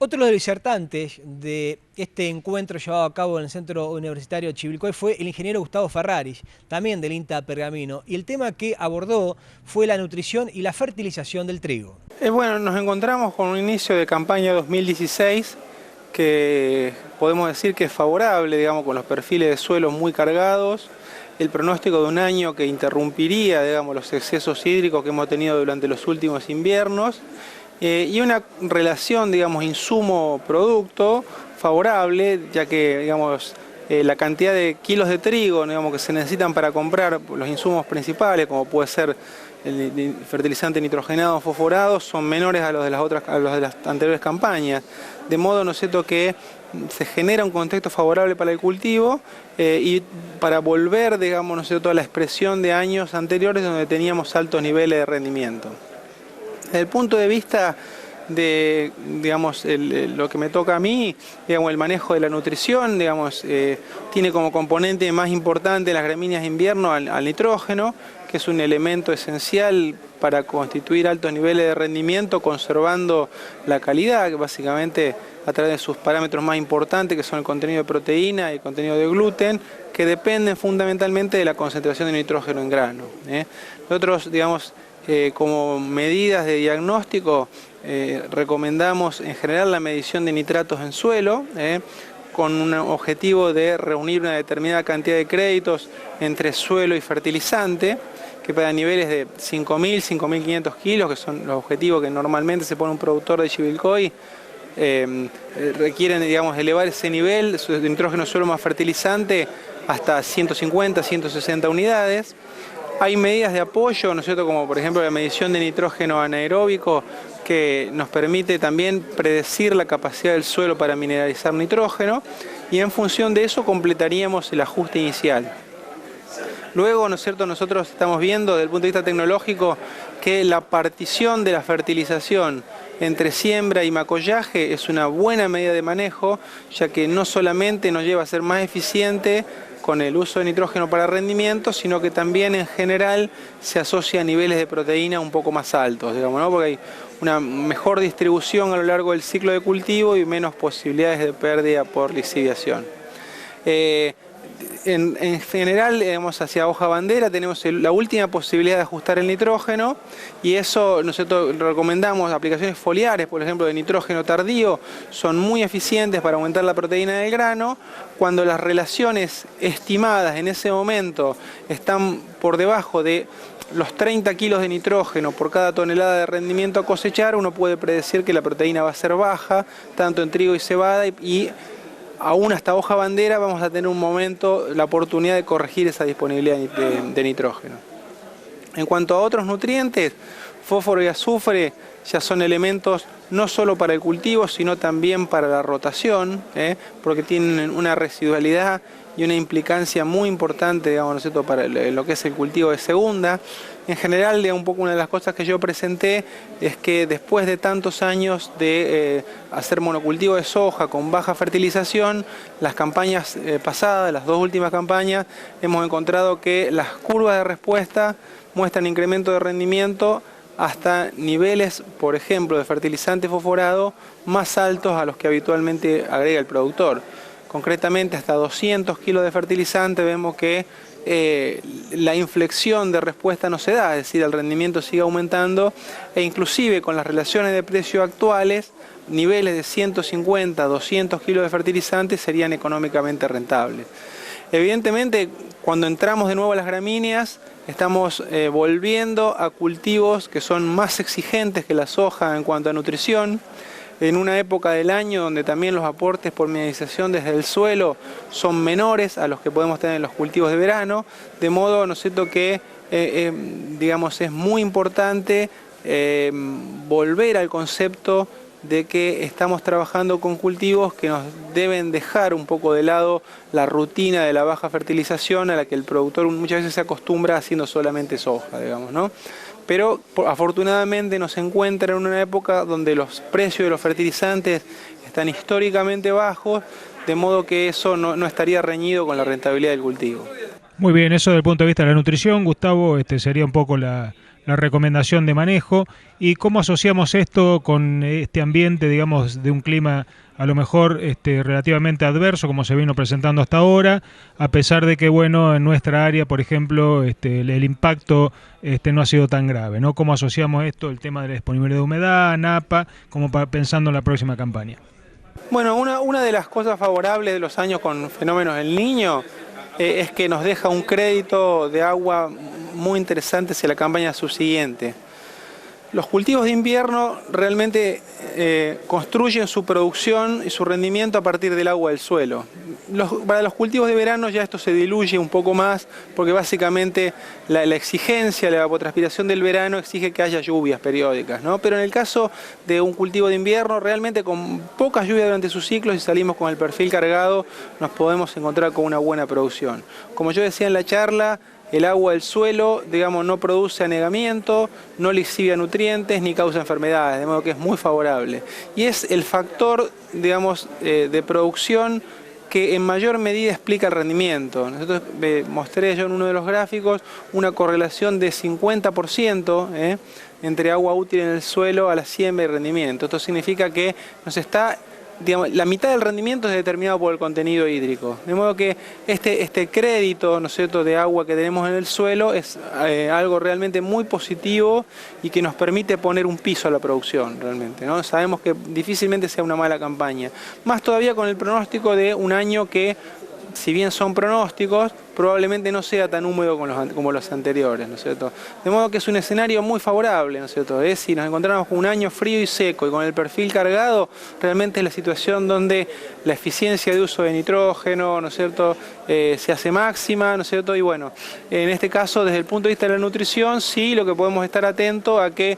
Otro de los disertantes de este encuentro llevado a cabo en el Centro Universitario Chivilcoy fue el ingeniero Gustavo Ferraris, también del INTA Pergamino, y el tema que abordó fue la nutrición y la fertilización del trigo. Bueno, nos encontramos con un inicio de campaña 2016 que podemos decir que es favorable, digamos, con los perfiles de suelo muy cargados, el pronóstico de un año que interrumpiría, digamos, los excesos hídricos que hemos tenido durante los últimos inviernos, y una relación, digamos, insumo-producto favorable, ya que, digamos, la cantidad de kilos de trigo, digamos, que se necesitan para comprar los insumos principales, como puede ser el fertilizante nitrogenado, fosforado, son menores a los de las anteriores campañas, de modo, ¿no es cierto?, que se genera un contexto favorable para el cultivo y para volver, digamos, ¿no es cierto?, a la expresión de años anteriores donde teníamos altos niveles de rendimiento. Desde el punto de vista de, digamos, lo que me toca a mí, digamos, el manejo de la nutrición, digamos, tiene como componente más importante las gramíneas de invierno al nitrógeno, que es un elemento esencial para constituir altos niveles de rendimiento, conservando la calidad, que básicamente a través de sus parámetros más importantes, que son el contenido de proteína y el contenido de gluten, que dependen fundamentalmente de la concentración de nitrógeno en grano. Nosotros, digamos, como medidas de diagnóstico, recomendamos en general la medición de nitratos en suelo, con un objetivo de reunir una determinada cantidad de créditos entre suelo y fertilizante, que para niveles de 5.000, 5.500 kilos, que son los objetivos que normalmente se pone un productor de Chivilcoy, requieren, digamos, elevar ese nivel de nitrógeno suelo más fertilizante hasta 150, 160 unidades. Hay medidas de apoyo, ¿no es cierto?, como por ejemplo la medición de nitrógeno anaeróbico, que nos permite también predecir la capacidad del suelo para mineralizar nitrógeno, y en función de eso completaríamos el ajuste inicial. Luego, ¿no es cierto?, nosotros estamos viendo desde el punto de vista tecnológico que la partición de la fertilización entre siembra y macollaje es una buena medida de manejo, ya que no solamente nos lleva a ser más eficiente con el uso de nitrógeno para rendimiento, sino que también en general se asocia a niveles de proteína un poco más altos, digamos, ¿no? Porque hay una mejor distribución a lo largo del ciclo de cultivo y menos posibilidades de pérdida por lisiviación. En general, digamos, hacia hoja bandera tenemos la última posibilidad de ajustar el nitrógeno, y eso nosotros recomendamos aplicaciones foliares, por ejemplo, de nitrógeno tardío, son muy eficientes para aumentar la proteína del grano. Cuando las relaciones estimadas en ese momento están por debajo de los 30 kilos de nitrógeno por cada tonelada de rendimiento a cosechar, uno puede predecir que la proteína va a ser baja, tanto en trigo y cebada, y aún hasta hoja bandera vamos a tener un momento, la oportunidad de corregir esa disponibilidad de nitrógeno. En cuanto a otros nutrientes, fósforo y azufre ya son elementos no solo para el cultivo, sino también para la rotación, porque tienen una residualidad y una implicancia muy importante, digamos, ¿no es cierto?, para lo que es el cultivo de segunda. En general, digamos, un poco una de las cosas que yo presenté es que después de tantos años de hacer monocultivo de soja con baja fertilización, las campañas pasadas, las dos últimas campañas, hemos encontrado que las curvas de respuesta muestran incremento de rendimiento hasta niveles, por ejemplo, de fertilizante fosforado más altos a los que habitualmente agrega el productor. Concretamente, hasta 200 kilos de fertilizante vemos que la inflexión de respuesta no se da, es decir, el rendimiento sigue aumentando, e inclusive con las relaciones de precio actuales, niveles de 150, 200 kilos de fertilizante serían económicamente rentables. Evidentemente, cuando entramos de nuevo a las gramíneas, estamos volviendo a cultivos que son más exigentes que la soja en cuanto a nutrición, en una época del año donde también los aportes por mineralización desde el suelo son menores a los que podemos tener en los cultivos de verano, de modo, ¿no es cierto?, que digamos, es muy importante volver al concepto de que estamos trabajando con cultivos que nos deben dejar un poco de lado la rutina de la baja fertilización a la que el productor muchas veces se acostumbra haciendo solamente soja, digamos, ¿no? Pero afortunadamente nos encuentra en una época donde los precios de los fertilizantes están históricamente bajos, de modo que eso no estaría reñido con la rentabilidad del cultivo. Muy bien, eso desde el punto de vista de la nutrición, Gustavo, sería un poco la la recomendación de manejo y cómo asociamos esto con este ambiente, digamos, de un clima a lo mejor relativamente adverso, como se vino presentando hasta ahora, a pesar de que, bueno, en nuestra área, por ejemplo, el impacto no ha sido tan grave, ¿no? ¿Cómo asociamos esto, el tema de la disponibilidad de humedad, NAPA, como pensando en la próxima campaña? Bueno, una de las cosas favorables de los años con fenómenos del Niño es que nos deja un crédito de agua muy interesante hacia la campaña subsiguiente. Los cultivos de invierno realmente construyen su producción y su rendimiento a partir del agua del suelo. Para los cultivos de verano ya esto se diluye un poco más porque básicamente la exigencia, la evapotranspiración del verano exige que haya lluvias periódicas, ¿no? Pero en el caso de un cultivo de invierno, realmente con poca lluvia durante su ciclo, si salimos con el perfil cargado, nos podemos encontrar con una buena producción. Como yo decía en la charla, el agua del suelo, digamos, no produce anegamiento, no lixivian nutrientes ni causa enfermedades, de modo que es muy favorable. Y es el factor, digamos, de producción que en mayor medida explica el rendimiento. Nosotros mostré yo en uno de los gráficos una correlación de 50% entre agua útil en el suelo a la siembra y rendimiento. Esto significa que nos está, digamos, la mitad del rendimiento es determinado por el contenido hídrico. De modo que este crédito, ¿no es cierto?, de agua que tenemos en el suelo es algo realmente muy positivo y que nos permite poner un piso a la producción realmente, ¿no? Sabemos que difícilmente sea una mala campaña. Más todavía con el pronóstico de un año que, si bien son pronósticos, probablemente no sea tan húmedo como los anteriores, ¿no es cierto? De modo que es un escenario muy favorable, ¿no es cierto? Si nos encontramos con un año frío y seco y con el perfil cargado, realmente es la situación donde la eficiencia de uso de nitrógeno, ¿no es cierto?, se hace máxima, ¿no es cierto? Y bueno, en este caso, desde el punto de vista de la nutrición, sí, lo que podemos estar atentos a que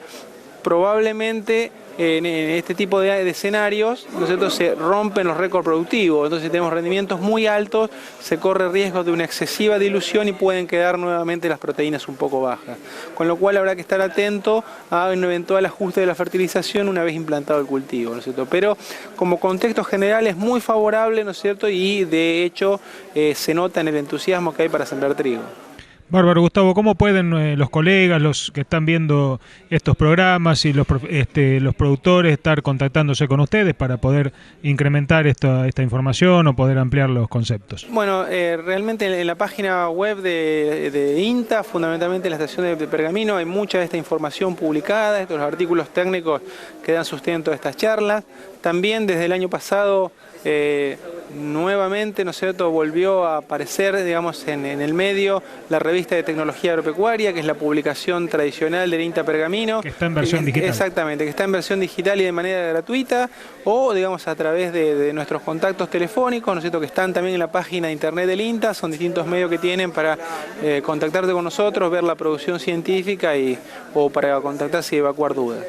probablemente en este tipo de escenarios, ¿no es cierto?, se rompen los récords productivos. Entonces, si tenemos rendimientos muy altos, se corre riesgo de una excesiva dilución y pueden quedar nuevamente las proteínas un poco bajas. Con lo cual habrá que estar atento a un eventual ajuste de la fertilización una vez implantado el cultivo, ¿no es cierto? Pero como contexto general es muy favorable, ¿no es cierto?, y de hecho se nota en el entusiasmo que hay para sembrar trigo. Bárbaro, Gustavo, ¿cómo pueden los colegas, los que están viendo estos programas y los productores estar contactándose con ustedes para poder incrementar esta información o poder ampliar los conceptos? Bueno, realmente en la página web de INTA, fundamentalmente en la estación de Pergamino, hay mucha de esta información publicada, estos artículos técnicos que dan sustento a estas charlas. También desde el año pasado nuevamente, ¿no es cierto?, volvió a aparecer, digamos, en el medio la revista de tecnología agropecuaria, que es la publicación tradicional del INTA Pergamino. Que está en versión digital. Exactamente, que está en versión digital y de manera gratuita, o digamos a través de nuestros contactos telefónicos, ¿no es cierto?, que están también en la página de internet del INTA. Son distintos medios que tienen para contactarte con nosotros, ver la producción científica o para contactarse y evacuar dudas.